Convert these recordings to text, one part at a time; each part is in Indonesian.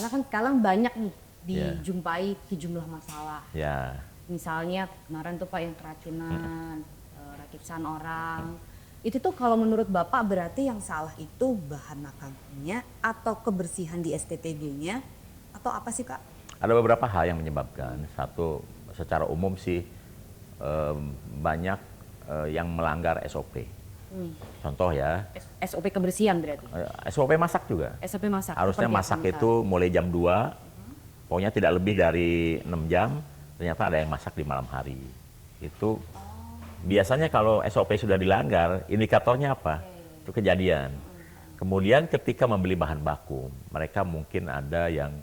Karena kan sekarang banyak nih Ya. dijumpai sejumlah masalah. Ya. Misalnya kemarin tuh Pak yang keracunan, ratusan orang. Itu tuh kalau menurut Bapak berarti yang salah itu bahan makanannya atau kebersihan di STPG-nya atau apa sih Kak? Ada beberapa hal yang menyebabkan. Satu, secara umum sih banyak yang melanggar SOP. Contoh ya, SOP kebersihan berarti. SOP masak juga. SOP masak. Harusnya seperti apa masak misalnya? itu mulai jam 2, pokoknya tidak lebih dari 6 jam, ternyata ada yang masak di malam hari. Itu biasanya kalau SOP sudah dilanggar, indikatornya apa? Itu kejadian. Kemudian ketika membeli bahan baku, mereka mungkin ada yang,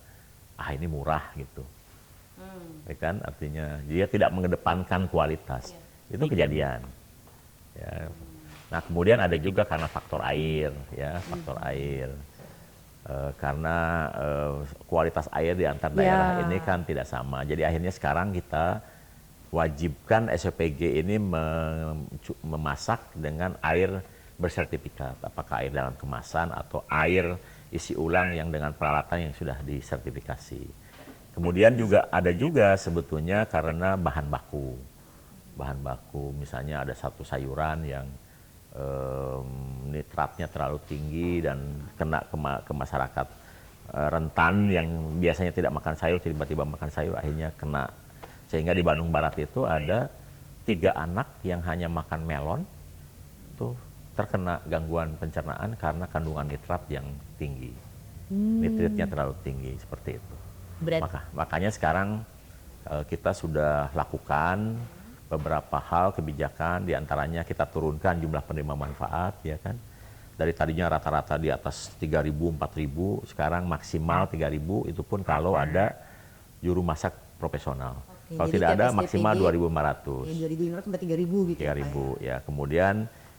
ini murah gitu. Ya kan? Artinya dia tidak mengedepankan kualitas. Itu kejadian. Ya. Nah kemudian ada juga karena faktor air, ya faktor air. Karena kualitas air di antar daerah ini kan tidak sama. Jadi akhirnya sekarang kita wajibkan SPG ini memasak dengan air bersertifikat. Apakah air dalam kemasan atau air isi ulang yang dengan peralatan yang sudah disertifikasi. Kemudian juga ada juga sebetulnya karena bahan baku. Bahan baku misalnya ada satu sayuran yang nitratnya terlalu tinggi dan kena ke masyarakat rentan yang biasanya tidak makan sayur tiba-tiba makan sayur akhirnya kena. Sehingga di Bandung Barat itu ada 3 anak yang hanya makan melon tuh terkena gangguan pencernaan karena kandungan nitrat yang tinggi. Nitritnya terlalu tinggi seperti itu. Makanya sekarang kita sudah lakukan beberapa hal kebijakan, diantaranya kita turunkan jumlah penerima manfaat, ya kan. Dari tadinya rata-rata di atas 3.000, 4.000, sekarang maksimal 3.000, itu pun kalau ada juru masak profesional. Kalau tidak ada maksimal 2.500. 2.500 sampai 3.000 gitu 3.000 ya. Kemudian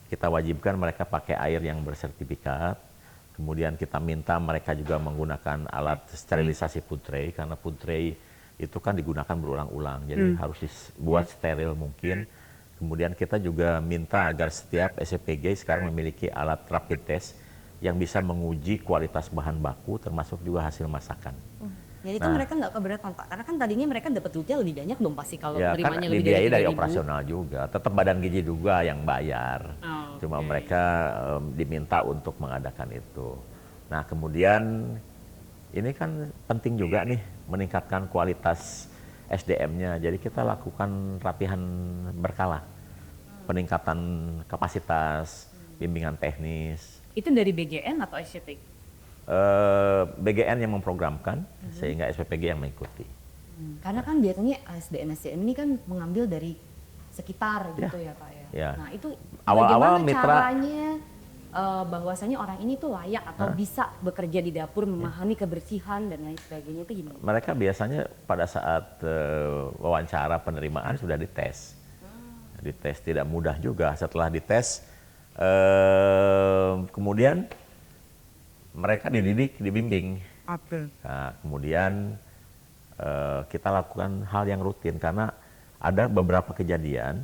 kita wajibkan mereka pakai air yang bersertifikat. Kemudian kita minta mereka juga menggunakan alat sterilisasi food tray, karena food tray itu kan digunakan berulang-ulang, jadi harus dibuat steril mungkin. Kemudian kita juga minta agar setiap SPG sekarang memiliki alat rapid test yang bisa menguji kualitas bahan baku termasuk juga hasil masakan. Jadi itu mereka nggak keberatan Pak, karena kan tadinya mereka dapat duitnya lebih banyak dong pasti kalau ya, terimanya kan lebih dibiayai dari 3.000. operasional juga, tetap badan gizi juga yang bayar. Cuma mereka diminta untuk mengadakan itu. Nah kemudian ini kan penting juga nih meningkatkan kualitas SDM-nya. Jadi kita lakukan latihan berkala, peningkatan kapasitas, bimbingan teknis. Itu dari BGN atau SCPG? BGN yang memprogramkan, sehingga SPPG yang mengikuti. Karena kan biasanya SDM ini kan mengambil dari sekitar gitu ya Pak ya. Ya. Nah itu Awal-awal bagaimana mitra caranya bahwasanya orang ini tuh layak atau bisa bekerja di dapur, memahami kebersihan dan lain sebagainya itu gimana? mereka biasanya pada saat wawancara penerimaan sudah dites. Dites tidak mudah juga. Setelah dites, kemudian mereka dididik, dibimbing. Nah, kemudian kita lakukan hal yang rutin karena ada beberapa kejadian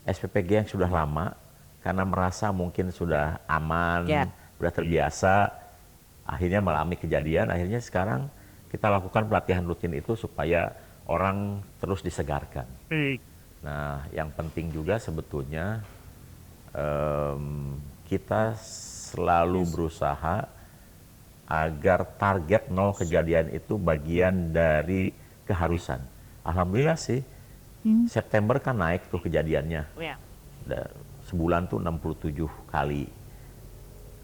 SPPG yang sudah lama karena merasa mungkin sudah aman, sudah terbiasa, akhirnya mengalami kejadian. Akhirnya sekarang kita lakukan pelatihan rutin itu supaya orang terus disegarkan. Nah, yang penting juga sebetulnya kita selalu berusaha agar target 0 kejadian itu bagian dari keharusan. Alhamdulillah sih, September kan naik tuh kejadiannya. Sebulan tuh 67 kali.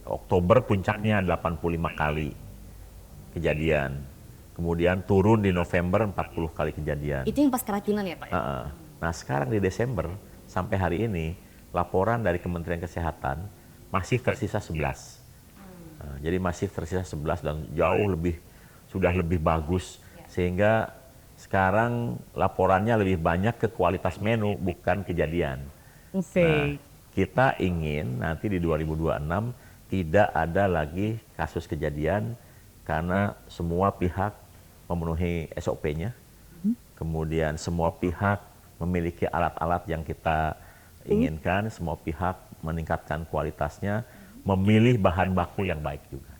Oktober puncaknya 85 kali kejadian. Kemudian turun di November 40 kali kejadian. Itu yang pas keracunan ya Pak? Nah sekarang di Desember sampai hari ini laporan dari Kementerian Kesehatan masih tersisa 11. Nah, jadi masih tersisa 11 dan jauh lebih, sudah lebih bagus. Sehingga sekarang laporannya lebih banyak ke kualitas menu bukan kejadian. Nah, kita ingin nanti di 2026 tidak ada lagi kasus kejadian karena semua pihak memenuhi SOP-nya. Kemudian semua pihak memiliki alat-alat yang kita inginkan, semua pihak meningkatkan kualitasnya, memilih bahan baku yang baik juga.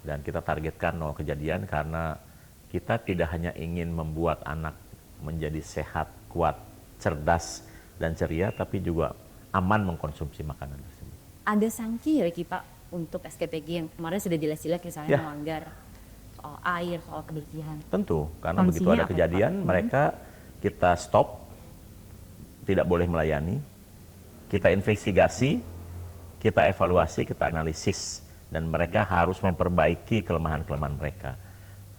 Dan kita targetkan 0 kejadian karena kita tidak hanya ingin membuat anak menjadi sehat, kuat, cerdas, dan ceria, tapi juga aman mengkonsumsi makanan tersebut. Ada sanksi ya Ki Pak untuk STPG yang kemarin sudah jelas-jelas misalnya Ya. melanggar soal air, soal kebersihan. Tentu, karena Sanksinya begitu ada apa, kejadian, Pak? mereka kita stop, tidak boleh melayani, kita investigasi, kita evaluasi, kita analisis, dan mereka harus memperbaiki kelemahan-kelemahan mereka.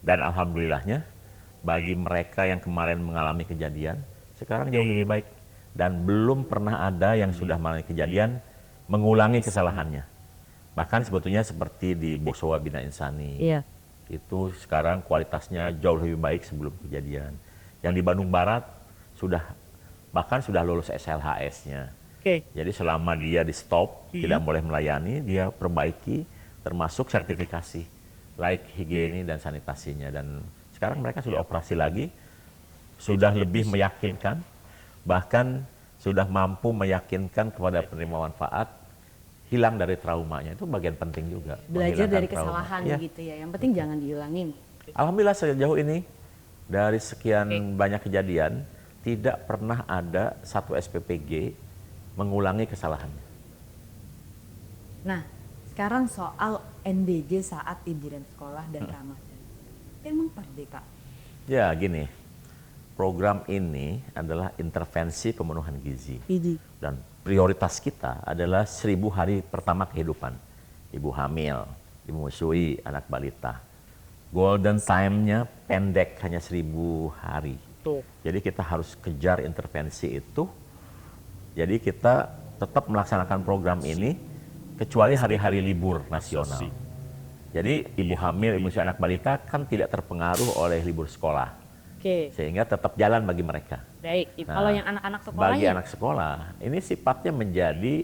Dan alhamdulillahnya, bagi mereka yang kemarin mengalami kejadian, sekarang jauh lebih baik. Dan belum pernah ada yang sudah mengalami kejadian mengulangi kesalahannya. Bahkan sebetulnya seperti di Bosowa Bina Insani, itu sekarang kualitasnya jauh lebih baik sebelum kejadian. Yang di Bandung Barat bahkan sudah lulus SLHS-nya. Jadi selama dia di stop, tidak boleh melayani, dia perbaiki, termasuk sertifikasi, laik higiene dan sanitasinya. Dan sekarang mereka sudah operasi lagi, sudah lebih meyakinkan, bahkan sudah mampu meyakinkan kepada penerima manfaat hilang dari traumanya. Itu bagian penting juga. Belajar dari trauma. kesalahan Ya. gitu ya. Yang penting jangan diulangin. Alhamdulillah sejauh ini dari sekian banyak kejadian tidak pernah ada satu SPPG mengulangi kesalahannya. Nah, sekarang soal NBG saat liburan sekolah dan Ramadan. Emang Kak? Ya gini, program ini adalah intervensi pemenuhan gizi. Dan prioritas kita adalah 1000 hari pertama kehidupan. Ibu hamil, ibu menyusui, anak balita. Golden time-nya pendek, hanya 1000 hari. Jadi kita harus kejar intervensi itu. Jadi kita tetap melaksanakan program ini kecuali hari-hari libur nasional. Jadi ibu hamil, ibu menyusui, anak balita kan tidak terpengaruh oleh libur sekolah. Sehingga tetap jalan bagi mereka. Baik, kalau yang anak-anak sekolah Bagi anak sekolah, ini sifatnya menjadi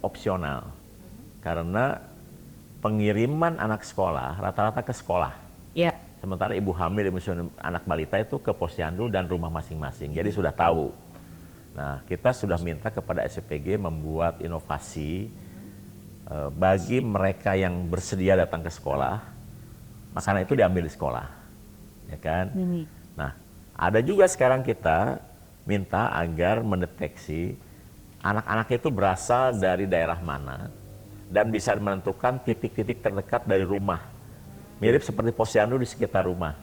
opsional. Karena pengiriman anak sekolah rata-rata ke sekolah. Ya. Sementara ibu hamil, ibu menyusui, anak balita itu ke posyandu dan rumah masing-masing. Jadi sudah tahu. Nah, kita sudah minta kepada SPPG membuat inovasi bagi mereka yang bersedia datang ke sekolah, makanan itu diambil di sekolah. Ya kan? Nah, ada juga sekarang kita minta agar mendeteksi anak-anak itu berasal dari daerah mana dan bisa menentukan titik-titik terdekat dari rumah. Mirip seperti posyandu di sekitar rumah.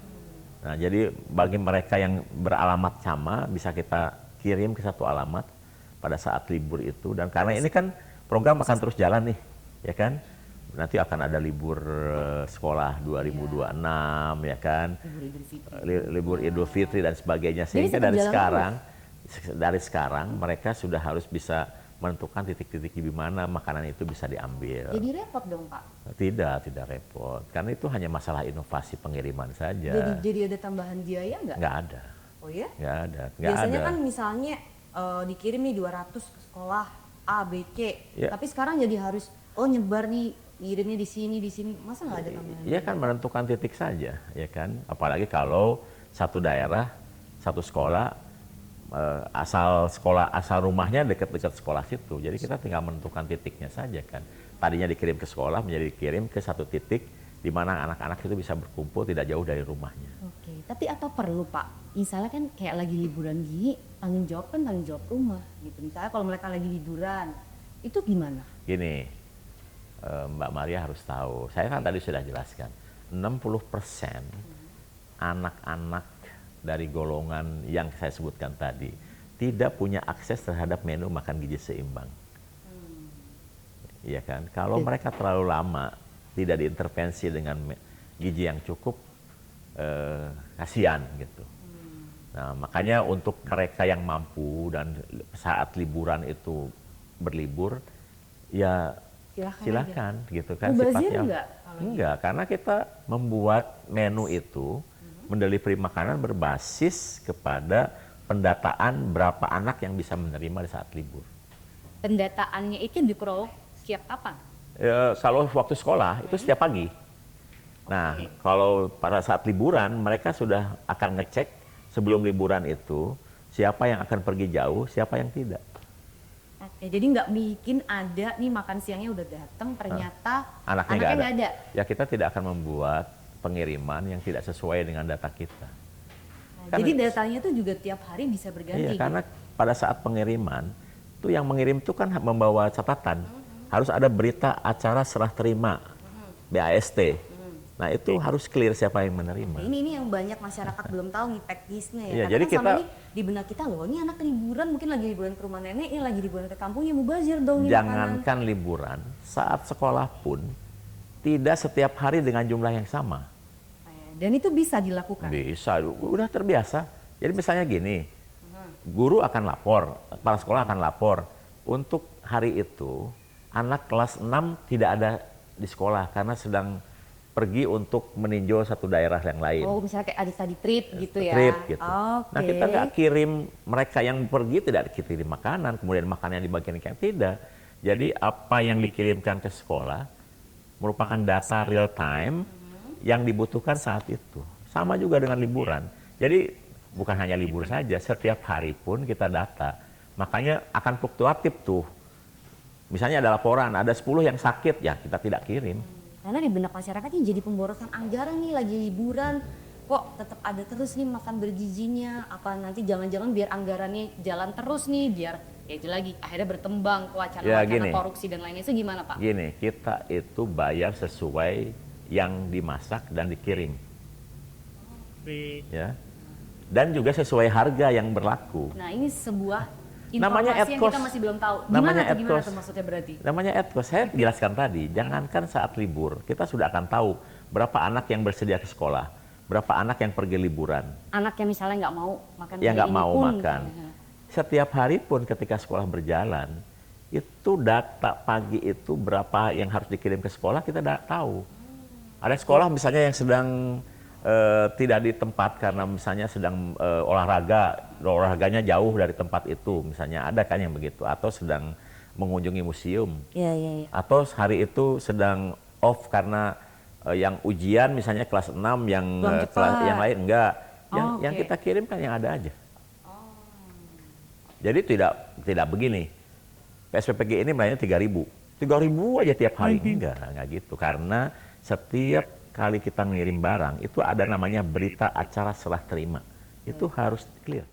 Nah, jadi bagi mereka yang beralamat sama bisa kita kirim ke satu alamat pada saat libur itu. Dan karena ini kan program akan terus jalan nih, ya kan? Nanti akan ada libur sekolah 2026 ya kan, libur Idul Fitri dan sebagainya, sehingga dari sekarang mereka sudah harus bisa menentukan titik-titik di mana makanan itu bisa diambil. Jadi repot dong Pak? Tidak repot, karena itu hanya masalah inovasi pengiriman saja. Jadi ada tambahan biaya nggak? Nggak ada. Oh ya? Nggak ada. Biasanya kan misalnya dikirim nih 200 ke sekolah A, B, C, tapi sekarang jadi harus nyebar nih, ngirimnya di sini, masa nggak ada tambahan? Iya kan, menentukan titik saja, ya kan. Apalagi kalau satu daerah, satu sekolah, asal rumahnya dekat-dekat sekolah situ. Jadi kita tinggal menentukan titiknya saja kan. Tadinya dikirim ke sekolah, menjadi dikirim ke satu titik di mana anak-anak itu bisa berkumpul tidak jauh dari rumahnya. Oke, tapi apa perlu Pak? Misalnya kan kayak lagi liburan gini, tanggung jawab rumah gitu. Misalnya kalau mereka lagi liburan, itu gimana? Gini, Mbak Maria harus tahu, saya kan tadi sudah jelaskan, 60% anak-anak dari golongan yang saya sebutkan tadi tidak punya akses terhadap menu makan gizi seimbang. Iya kan? Kalau mereka terlalu lama tidak diintervensi dengan gizi yang cukup, kasihan gitu. Nah, makanya untuk mereka yang mampu dan saat liburan itu berlibur, ya silakan gitu kan. Sifatnya enggak, karena kita membuat menu itu mendelivery makanan berbasis kepada pendataan berapa anak yang bisa menerima di saat libur. Pendataannya itu diperoleh setiap kapan? Kalau waktu sekolah itu setiap pagi. Nah, kalau pada saat liburan mereka sudah akan ngecek sebelum liburan itu siapa yang akan pergi jauh, siapa yang tidak. Ya, jadi nggak bikin ada nih makan siangnya udah datang ternyata Anaknya anaknya nggak nggak ada. Ya kita tidak akan membuat pengiriman yang tidak sesuai dengan data kita. Nah, Karena- jadi datanya tuh juga tiap hari bisa berganti. Iya, karena pada saat pengiriman, tuh yang mengirim itu kan membawa catatan. Harus ada berita acara serah terima, BAST. Nah itu harus clear siapa yang menerima. Nah, ini yang banyak masyarakat belum tahu nih teknisnya ya. Iya, Karena jadi kan selama kita- ini di benak kita loh, ini anak liburan, mungkin lagi liburan ke rumah nenek, ini lagi liburan ke kampung, ya mubazir dong nih makanan. Jangankan liburan, saat sekolah pun tidak setiap hari dengan jumlah yang sama. Dan itu bisa dilakukan. Bisa, udah terbiasa. Jadi misalnya gini, guru akan lapor, kepala sekolah akan lapor, untuk hari itu anak kelas 6 tidak ada di sekolah karena sedang pergi untuk meninjau satu daerah yang lain. Oh, misalnya kayak adik tadi trip gitu ya. Trip gitu. Oke. Nah kita nggak kirim, mereka yang pergi tidak kirim makanan, kemudian makanan dibagikan yang tidak. Jadi apa yang dikirimkan ke sekolah merupakan data real time yang dibutuhkan saat itu. Sama juga dengan liburan. Jadi bukan hanya libur saja, setiap hari pun kita data. Makanya akan fluktuatif tuh. Misalnya ada laporan, ada 10 yang sakit, ya kita tidak kirim. Karena di benak masyarakat ini jadi pemborosan anggaran nih, lagi liburan. Kok tetap ada terus nih makan bergizinya, apa nanti jangan-jangan biar anggarannya jalan terus nih, biar ya itu lagi akhirnya bertembang ke wacana-wacana gini. korupsi dan lainnya. Itu gimana Pak? Gini, kita itu bayar sesuai yang dimasak dan dikirim. Ya. Dan juga sesuai harga yang berlaku. Nah ini sebuah Namanya informasi yang ad-cost. kita masih belum tahu. Namanya Gimana tuh, gimana ad-cost. tuh maksudnya berarti? Namanya ad-cost, saya jelaskan tadi, jangankan saat libur, kita sudah akan tahu berapa anak yang bersedia ke sekolah, berapa anak yang pergi liburan, Anak yang misalnya nggak mau makan yang hari nggak ini mau pun, makan. misalnya. Setiap hari pun ketika sekolah berjalan, itu data pagi itu berapa yang harus dikirim ke sekolah kita tidak tahu. Ada sekolah misalnya yang sedang tidak di tempat karena misalnya sedang olahraganya jauh dari tempat itu, misalnya ada kan yang begitu, atau sedang mengunjungi museum, Iya, iya, iya. atau hari itu sedang off karena yang ujian misalnya kelas 6 yang Pulang kelas cepat. yang lain enggak, Oh, yang oke. kita kirim kan yang ada aja. Jadi tidak begini. PSPPG ini melayani 3.000. 3.000 aja tiap hari. Enggak gitu. Karena setiap kali kita ngirim barang, itu ada namanya berita acara serah terima. Itu harus clear.